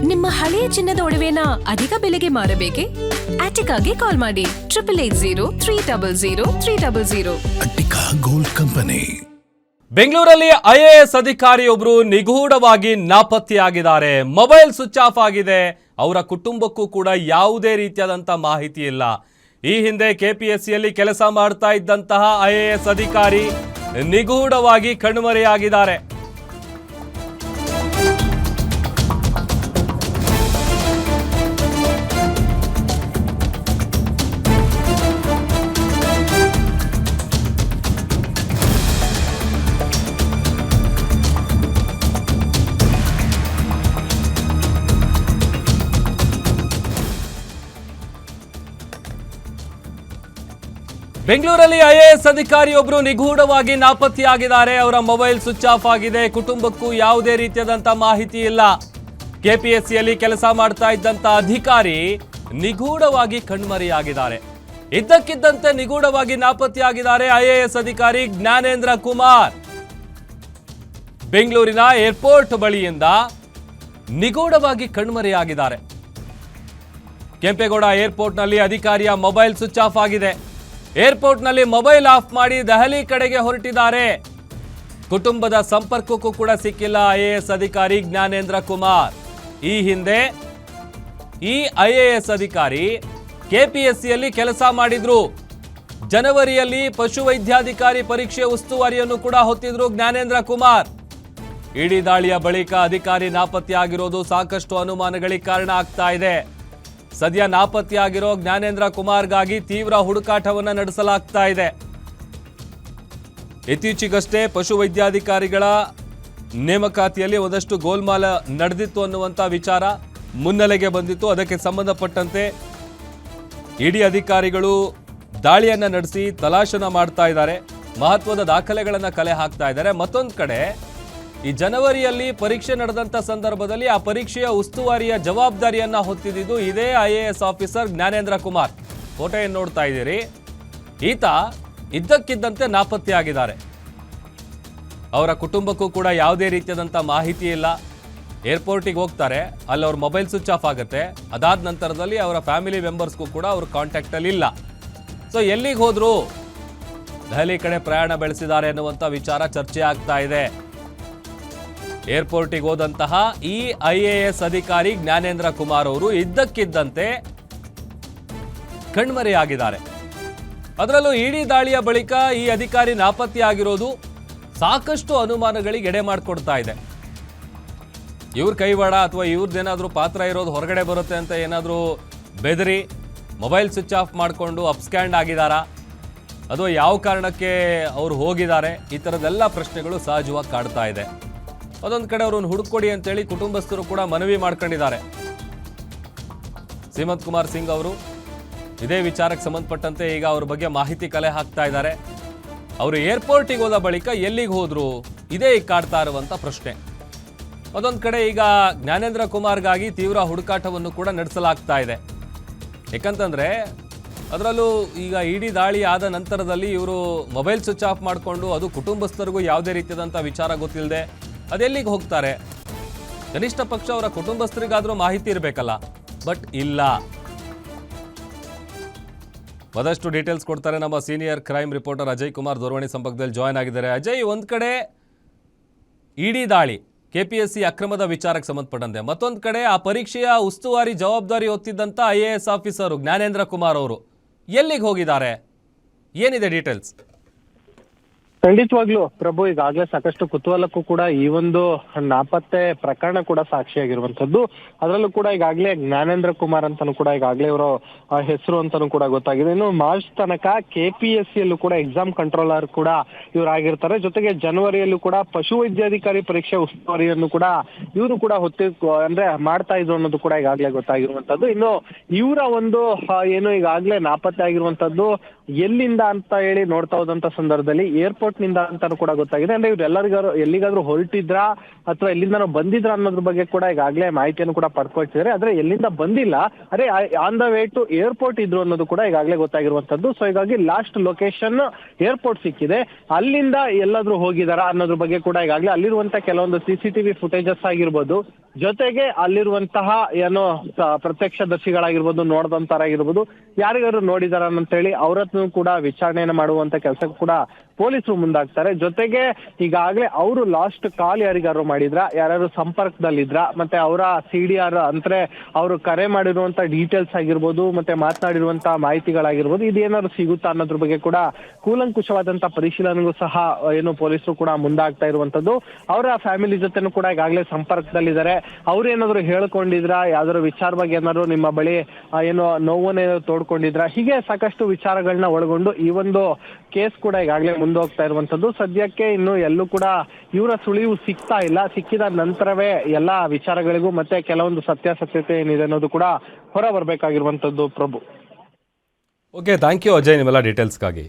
ನಿಮ್ಮ ಹಳೆಯ ಚಿನ್ನದ ಒಡವೆನ ಅಧಿಕ ಬೆಲೆಗೆ ಮಾರಬೇಕೆ? ಆಟಿಕಾಗೆ ಕಾಲ್ ಮಾಡಿ 8880 ಅಟ್ಟಿಕಾ ಗೋಲ್ಡ್ ಕಂಪನಿ. ಬೆಂಗಳೂರಲ್ಲಿ IAS ಅಧಿಕಾರಿಯೊಬ್ಬರು ನಿಗೂಢವಾಗಿ ನಾಪತ್ತೆಯಾಗಿದ್ದಾರೆ. ಮೊಬೈಲ್ ಸ್ವಿಚ್ ಆಫ್ ಆಗಿದೆ. ಅವರ ಕುಟುಂಬಕ್ಕೂ ಕೂಡ ಯಾವುದೇ ರೀತಿಯಾದಂಥ ಮಾಹಿತಿ ಇಲ್ಲ. ಈ ಹಿಂದೆ KPSCಯಲ್ಲಿ ಕೆಲಸ ಮಾಡ್ತಾ ಇದ್ದಂತಹ IAS ಅಧಿಕಾರಿ ನಿಗೂಢವಾಗಿ ಕಣ್ಮರೆಯಾಗಿದ್ದಾರೆ. ಬೆಂಗಳೂರಲ್ಲಿ IAS ಅಧಿಕಾರಿಯೊಬ್ಬರು ನಿಗೂಢವಾಗಿ ನಾಪತ್ತೆಯಾಗಿದ್ದಾರೆ. ಅವರ ಮೊಬೈಲ್ ಸ್ವಿಚ್ ಆಫ್ ಆಗಿದೆ. ಕುಟುಂಬಕ್ಕೂ ಯಾವುದೇ ರೀತಿಯಾದಂಥ ಮಾಹಿತಿ ಇಲ್ಲ. KPSCಯಲ್ಲಿ ಕೆಲಸ ಮಾಡ್ತಾ ಇದ್ದಂಥ ಅಧಿಕಾರಿ ನಿಗೂಢವಾಗಿ ಕಣ್ಮರೆಯಾಗಿದ್ದಾರೆ. ಇದ್ದಕ್ಕಿದ್ದಂತೆ ನಿಗೂಢವಾಗಿ ನಾಪತ್ತೆಯಾಗಿದ್ದಾರೆ IAS ಅಧಿಕಾರಿ ಜ್ಞಾನೇಂದ್ರ ಕುಮಾರ್. ಬೆಂಗಳೂರಿನ ಏರ್ಪೋರ್ಟ್ ಬಳಿಯಿಂದ ನಿಗೂಢವಾಗಿ ಕಣ್ಮರೆಯಾಗಿದ್ದಾರೆ. ಕೆಂಪೇಗೌಡ ಏರ್ಪೋರ್ಟ್ನಲ್ಲಿ ಅಧಿಕಾರಿಯ ಮೊಬೈಲ್ ಸ್ವಿಚ್ ಆಫ್ ಆಗಿದೆ. ಏರ್ಪೋರ್ಟ್ನಲ್ಲಿ ಮೊಬೈಲ್ ಆಫ್ ಮಾಡಿ ದೆಹಲಿ ಕಡೆಗೆ ಹೊರಟಿದ್ದಾರೆ. ಕುಟುಂಬದ ಸಂಪರ್ಕಕ್ಕೂ ಕೂಡ ಸಿಕ್ಕಿಲ್ಲ IAS ಅಧಿಕಾರಿ ಜ್ಞಾನೇಂದ್ರ ಕುಮಾರ್. ಈ ಹಿಂದೆ ಈ IAS ಅಧಿಕಾರಿ KPSCಯಲ್ಲಿ ಕೆಲಸ ಮಾಡಿದ್ರು. ಜನವರಿಯಲ್ಲಿ ಪಶುವೈದ್ಯಾಧಿಕಾರಿ ಪರೀಕ್ಷೆ ಉಸ್ತುವಾರಿಯನ್ನು ಕೂಡ ಹೊತ್ತಿದ್ರು ಜ್ಞಾನೇಂದ್ರ ಕುಮಾರ್. ಇಡಿ ದಾಳಿಯ ಬಳಿಕ ಅಧಿಕಾರಿ ನಾಪತ್ತೆಯಾಗಿರೋದು ಸಾಕಷ್ಟು ಅನುಮಾನಗಳಿಗೆ ಕಾರಣ ಆಗ್ತಾ ಇದೆ. ಸದ್ಯ ನಾಪತ್ತೆಯಾಗಿರೋ ಜ್ಞಾನೇಂದ್ರ ಕುಮಾರ್ಗಾಗಿ ತೀವ್ರ ಹುಡುಕಾಟವನ್ನು ನಡೆಸಲಾಗ್ತಾ ಇದೆ. ಇತ್ತೀಚೆಗಷ್ಟೇ ಪಶುವೈದ್ಯಾಧಿಕಾರಿಗಳ ನೇಮಕಾತಿಯಲ್ಲಿ ಒಂದಷ್ಟು ಗೋಲ್ಮಾಲ ನಡೆದಿತ್ತು ಅನ್ನುವಂಥ ವಿಚಾರ ಮುನ್ನೆಲೆಗೆ ಬಂದಿತ್ತು. ಅದಕ್ಕೆ ಸಂಬಂಧಪಟ್ಟಂತೆ ಇಡಿ ಅಧಿಕಾರಿಗಳು ದಾಳಿಯನ್ನ ನಡೆಸಿ ತಲಾಶನ ಮಾಡ್ತಾ ಇದ್ದಾರೆ. ಮಹತ್ವದ ದಾಖಲೆಗಳನ್ನು ಕಲೆ ಹಾಕ್ತಾ ಇದ್ದಾರೆ. ಮತ್ತೊಂದು ಕಡೆ ಈ ಜನವರಿಯಲ್ಲಿ ಪರೀಕ್ಷೆ ನಡೆದಂಥ ಸಂದರ್ಭದಲ್ಲಿ ಆ ಪರೀಕ್ಷೆಯ ಉಸ್ತುವಾರಿಯ ಜವಾಬ್ದಾರಿಯನ್ನ ಹೊತ್ತಿದ್ದು ಇದೇ IAS officer Jnanendra Kumar. Photo ಏನು ನೋಡ್ತಾ ಇದ್ದೀರಿ, ಈತ ಇದ್ದಕ್ಕಿದ್ದಂತೆ ನಾಪತ್ತೆಯಾಗಿದ್ದಾರೆ. ಅವರ ಕುಟುಂಬಕ್ಕೂ ಕೂಡ ಯಾವುದೇ ರೀತಿಯಾದಂಥ ಮಾಹಿತಿ ಇಲ್ಲ. ಏರ್ಪೋರ್ಟಿಗೆ ಹೋಗ್ತಾರೆ, ಅಲ್ಲಿ ಅವ್ರ ಮೊಬೈಲ್ ಸ್ವಿಚ್ ಆಫ್ ಆಗುತ್ತೆ. ಅದಾದ ನಂತರದಲ್ಲಿ ಅವರ ಫ್ಯಾಮಿಲಿ ಮೆಂಬರ್ಸ್ಗೂ ಕೂಡ ಅವ್ರ ಕಾಂಟ್ಯಾಕ್ಟಲ್ಲಿ ಇಲ್ಲ. ಸೊ ಎಲ್ಲಿಗೆ ಹೋದ್ರು? ದೆಹಲಿ ಕಡೆ ಪ್ರಯಾಣ ಬೆಳೆಸಿದ್ದಾರೆ ಅನ್ನುವಂಥ ವಿಚಾರ ಚರ್ಚೆ ಆಗ್ತಾ ಇದೆ. ಏರ್ಪೋರ್ಟಿಗೆ ಹೋದಂತಹ ಈ IAS ಅಧಿಕಾರಿ ಜ್ಞಾನೇಂದ್ರ ಕುಮಾರ್ ಅವರು ಇದ್ದಕ್ಕಿದ್ದಂತೆ ಕಣ್ಮರೆಯಾಗಿದ್ದಾರೆ. ಅದರಲ್ಲೂ ಇಡಿ ದಾಳಿಯ ಬಳಿಕ ಈ ಅಧಿಕಾರಿ ನಾಪತ್ತೆಯಾಗಿರೋದು ಸಾಕಷ್ಟು ಅನುಮಾನಗಳಿಗೆ ಎಡೆ ಮಾಡಿಕೊಡ್ತಾ ಇದೆ. ಇವ್ರ ಕೈವಾಡ ಅಥವಾ ಇವ್ರದ್ದೇನಾದ್ರೂ ಪಾತ್ರ ಇರೋದು ಹೊರಗಡೆ ಬರುತ್ತೆ ಅಂತ ಏನಾದರೂ ಬೆದರಿ ಮೊಬೈಲ್ ಸ್ವಿಚ್ ಆಫ್ ಮಾಡಿಕೊಂಡು ಅಪ್ಸ್ಕ್ಯಾಂಡ್ ಆಗಿದ್ದಾರಾ, ಅಥವಾ ಯಾವ ಕಾರಣಕ್ಕೆ ಅವರು ಹೋಗಿದ್ದಾರೆ? ಈ ಥರದ್ದೆಲ್ಲ ಪ್ರಶ್ನೆಗಳು ಸಹಜವಾಗಿ ಕಾಡ್ತಾ ಇದೆ. ಅದೊಂದು ಕಡೆ ಅವ್ರನ್ನ ಹುಡುಕೊಡಿ ಅಂತೇಳಿ ಕುಟುಂಬಸ್ಥರು ಕೂಡ ಮನವಿ ಮಾಡ್ಕೊಂಡಿದ್ದಾರೆ. ಸೀಮಂತ್ ಕುಮಾರ್ ಸಿಂಗ್ ಅವರು ಇದೇ ವಿಚಾರಕ್ಕೆ ಸಂಬಂಧಪಟ್ಟಂತೆ ಈಗ ಅವ್ರ ಬಗ್ಗೆ ಮಾಹಿತಿ ಕಲೆ ಹಾಕ್ತಾ ಇದ್ದಾರೆ. ಅವರು ಏರ್ಪೋರ್ಟಿಗೆ ಹೋದ ಬಳಿಕ ಎಲ್ಲಿಗೆ ಹೋದ್ರು? ಇದೇ ಕಾಡ್ತಾ ಇರುವಂಥ ಪ್ರಶ್ನೆ. ಅದೊಂದು ಕಡೆ ಈಗ ಜ್ಞಾನೇಂದ್ರ ಕುಮಾರ್ಗಾಗಿ ತೀವ್ರ ಹುಡುಕಾಟವನ್ನು ಕೂಡ ನಡೆಸಲಾಗ್ತಾ ಇದೆ. ಯಾಕಂತಂದ್ರೆ ಅದರಲ್ಲೂ ಈಗ ಇಡಿ ದಾಳಿ ಆದ ನಂತರದಲ್ಲಿ ಇವರು ಮೊಬೈಲ್ ಸ್ವಿಚ್ ಆಫ್ ಮಾಡಿಕೊಂಡು, ಅದು ಕುಟುಂಬಸ್ಥರಿಗೂ ಯಾವುದೇ ರೀತಿಯಾದಂಥ ವಿಚಾರ ಗೊತ್ತಿಲ್ಲದೆ ಅದೆಲ್ಲಿಗೆ ಹೋಗ್ತಾರೆ? ಕನಿಷ್ಠ ಪಕ್ಷ ಅವರ ಕುಟುಂಬಸ್ಥರಿಗಾದ್ರೂ ಮಾಹಿತಿ ಇರಬೇಕಲ್ಲ, ಬಟ್ ಇಲ್ಲ. ಮತ್ತಷ್ಟು ಡೀಟೇಲ್ಸ್ ಕೊಡ್ತಾರೆ ನಮ್ಮ senior crime reporter Ajay Kumar ದೂರವಾಣಿ ಸಂಪರ್ಕದಲ್ಲಿ ಜಾಯ್ನ್ ಆಗಿದ್ದಾರೆ. ಅಜಯ್, ಒಂದ್ ಕಡೆ ಇಡಿ ದಾಳಿ KPSC ಅಕ್ರಮದ ವಿಚಾರಕ್ಕೆ ಸಂಬಂಧಪಟ್ಟಂತೆ, ಮತ್ತೊಂದು ಕಡೆ ಆ ಪರೀಕ್ಷೆಯ ಉಸ್ತುವಾರಿ ಜವಾಬ್ದಾರಿ ಹೊತ್ತಿದ್ದಂಥ IAS ಆಫೀಸರು ಜ್ಞಾನೇಂದ್ರ ಕುಮಾರ್ ಅವರು ಎಲ್ಲಿಗೆ ಹೋಗಿದ್ದಾರೆ? ಏನಿದೆ ಡೀಟೇಲ್ಸ್? ಖಂಡಿತವಾಗ್ಲೂ ಪ್ರಭು, ಈಗಾಗಲೇ ಸಾಕಷ್ಟು ಕುತೂಹಲಕ್ಕೂ ಕೂಡ ಈ ಒಂದು ನಾಪತ್ತೆ ಪ್ರಕರಣ ಕೂಡ ಸಾಕ್ಷಿಯಾಗಿರುವಂತದ್ದು. ಅದರಲ್ಲೂ ಕೂಡ ಈಗಾಗಲೇ ಜ್ಞಾನೇಂದ್ರ ಕುಮಾರ್ ಅಂತಾನು ಕೂಡ ಈಗಾಗಲೇ ಇವರ ಹೆಸರು ಅಂತಾನು ಕೂಡ ಗೊತ್ತಾಗಿದೆ. ಇನ್ನು ಮಾರ್ಚ್ ತನಕ KPSCಯಲ್ಲೂ ಕೂಡ ಎಕ್ಸಾಮ್ ಕಂಟ್ರೋಲರ್ ಕೂಡ ಇವರಾಗಿರ್ತಾರೆ. ಜೊತೆಗೆ ಜನವರಿಯಲ್ಲೂ ಕೂಡ ಪಶುವೈದ್ಯಾಧಿಕಾರಿ ಪರೀಕ್ಷೆ ಉಸ್ತುವಾರಿಯನ್ನು ಕೂಡ ಇವರು ಕೂಡ ಅಂದ್ರೆ ಮಾಡ್ತಾ ಇದ್ರು ಅನ್ನೋದು ಕೂಡ ಈಗಾಗಲೇ ಗೊತ್ತಾಗಿರುವಂತದ್ದು. ಇನ್ನು ಇವರ ಒಂದು ಏನು ಈಗಾಗಲೇ ನಾಪತ್ತೆ ಆಗಿರುವಂತದ್ದು ಎಲ್ಲಿಂದ ಅಂತ ಹೇಳಿ ನೋಡ್ತಾ ಹೋದಂತ ಸಂದರ್ಭದಲ್ಲಿ ಏರ್ಪೋರ್ಟ್ ಏರ್ಪೋರ್ಟ್ ನಿಂದ ಅಂತಾನು ಕೂಡ ಗೊತ್ತಾಗಿದೆ. ಅಂದ್ರೆ ಇವ್ರು ಎಲ್ಲಿಗಾದ್ರೂ ಹೊರಟಿದ್ರಾ ಅಥವಾ ಎಲ್ಲಿಂದ ಬಂದಿದ್ರ ಅನ್ನೋದ್ರ ಬಗ್ಗೆ ಕೂಡ ಈಗಾಗಲೇ ಮಾಹಿತಿಯನ್ನು ಕೂಡ ಪಡ್ಕೊಳ್ತಿದ್ದಾರೆ. ಆದ್ರೆ ಎಲ್ಲಿಂದ ಬಂದಿಲ್ಲ, ಅದೇ on the way to airport ಇದ್ರು ಅನ್ನೋದು ಕೂಡ ಈಗಾಗಲೇ ಗೊತ್ತಾಗಿರುವಂತದ್ದು. ಸೊ ಹೀಗಾಗಿ ಲಾಸ್ಟ್ ಲೊಕೇಶನ್ ಏರ್ಪೋರ್ಟ್ ಸಿಕ್ಕಿದೆ, ಅಲ್ಲಿಂದ ಎಲ್ಲಾದ್ರೂ ಹೋಗಿದಾರಾ ಅನ್ನೋದ್ರ ಬಗ್ಗೆ ಕೂಡ ಈಗಾಗಲೇ ಅಲ್ಲಿರುವಂತ ಕೆಲವೊಂದು CCTV ಫುಟೇಜಸ್ ಆಗಿರ್ಬೋದು, ಜೊತೆಗೆ ಅಲ್ಲಿರುವಂತಹ ಏನೋ ಪ್ರತ್ಯಕ್ಷದರ್ಶಿಗಳಾಗಿರ್ಬೋದು, ನೋಡಿದಂತರಾಗಿರ್ಬೋದು, ಯಾರಿಗಾದ್ರು ನೋಡಿದಾರ ಅಂತೇಳಿ ಅವರನ್ನು ಕೂಡ ವಿಚಾರಣೆಯನ್ನು ಮಾಡುವಂತ ಕೆಲಸಕ್ಕೂ ಕೂಡ ಪೊಲೀಸರು ಮುಂದಾಗ್ತಾರೆ. ಜೊತೆಗೆ ಈಗಾಗಲೇ ಅವರು ಲಾಸ್ಟ್ ಕಾಲ್ ಯಾರಿಗಾರು ಮಾಡಿದ್ರ, ಯಾರು ಸಂಪರ್ಕದಲ್ಲಿದ್ರ, ಮತ್ತೆ ಅವರ CDR ಅಂದ್ರೆ ಅವರು ಕರೆ ಮಾಡಿರುವಂತ ಡೀಟೇಲ್ಸ್ ಆಗಿರ್ಬೋದು, ಮತ್ತೆ ಮಾತನಾಡಿರುವಂತ ಮಾಹಿತಿಗಳಾಗಿರ್ಬೋದು, ಇದೇನಾದ್ರು ಸಿಗುತ್ತಾ ಅನ್ನೋದ್ರ ಬಗ್ಗೆ ಕೂಡ ಕೂಲಂಕುಷವಾದಂತ ಪರಿಶೀಲನೆಗೂ ಸಹ ಏನು ಪೊಲೀಸರು ಕೂಡ ಮುಂದಾಗ್ತಾ ಇರುವಂತದ್ದು. ಅವರ ಫ್ಯಾಮಿಲಿ ಜೊತೆನೂ ಕೂಡ ಈಗಾಗಲೇ ಸಂಪರ್ಕದಲ್ಲಿದ್ದಾರೆ. ಅವ್ರೇನಾದ್ರು ಹೇಳ್ಕೊಂಡಿದ್ರ, ಯಾವ್ದಾದ್ರು ವಿಚಾರವಾಗಿ ಏನಾದ್ರು ನಿಮ್ಮ ಬಳಿ ಏನೋ ನೋವನ್ನೇನಾದ್ರು ತೋಡ್ಕೊಂಡಿದ್ರ, ಹೀಗೆ ಸಾಕಷ್ಟು ವಿಚಾರಗಳನ್ನ ಒಳಗೊಂಡು ಈ ಒಂದು ಕೇಸ್ ಕೂಡ ಈಗಾಗಲೇ ಮುಂದೋಗ್ತಾ ಇರುವಂತದ್ದು. ಸದ್ಯಕ್ಕೆ ಇನ್ನು ಎಲ್ಲೂ ಕೂಡ ಇವರ ಸುಳಿವು ಸಿಗ್ತಾ ಇಲ್ಲ. ಸಿಕ್ಕಿದ ನಂತರವೇ ಎಲ್ಲಾ ವಿಚಾರಗಳಿಗೂ ಮತ್ತೆ ಕೆಲವೊಂದು ಸತ್ಯಾಸತ್ಯತೆ ಏನಿದೆ ಅನ್ನೋದು ಕೂಡ ಹೊರ ಬರಬೇಕಾಗಿರುವಂತದ್ದು. ಪ್ರಭು, ಓಕೆ, ಥ್ಯಾಂಕ್ ಯು ಅಜಯ್ ನಿಮ್ಮೆಲ್ಲ ಡೀಟೇಲ್ಸ್ಗಾಗಿ.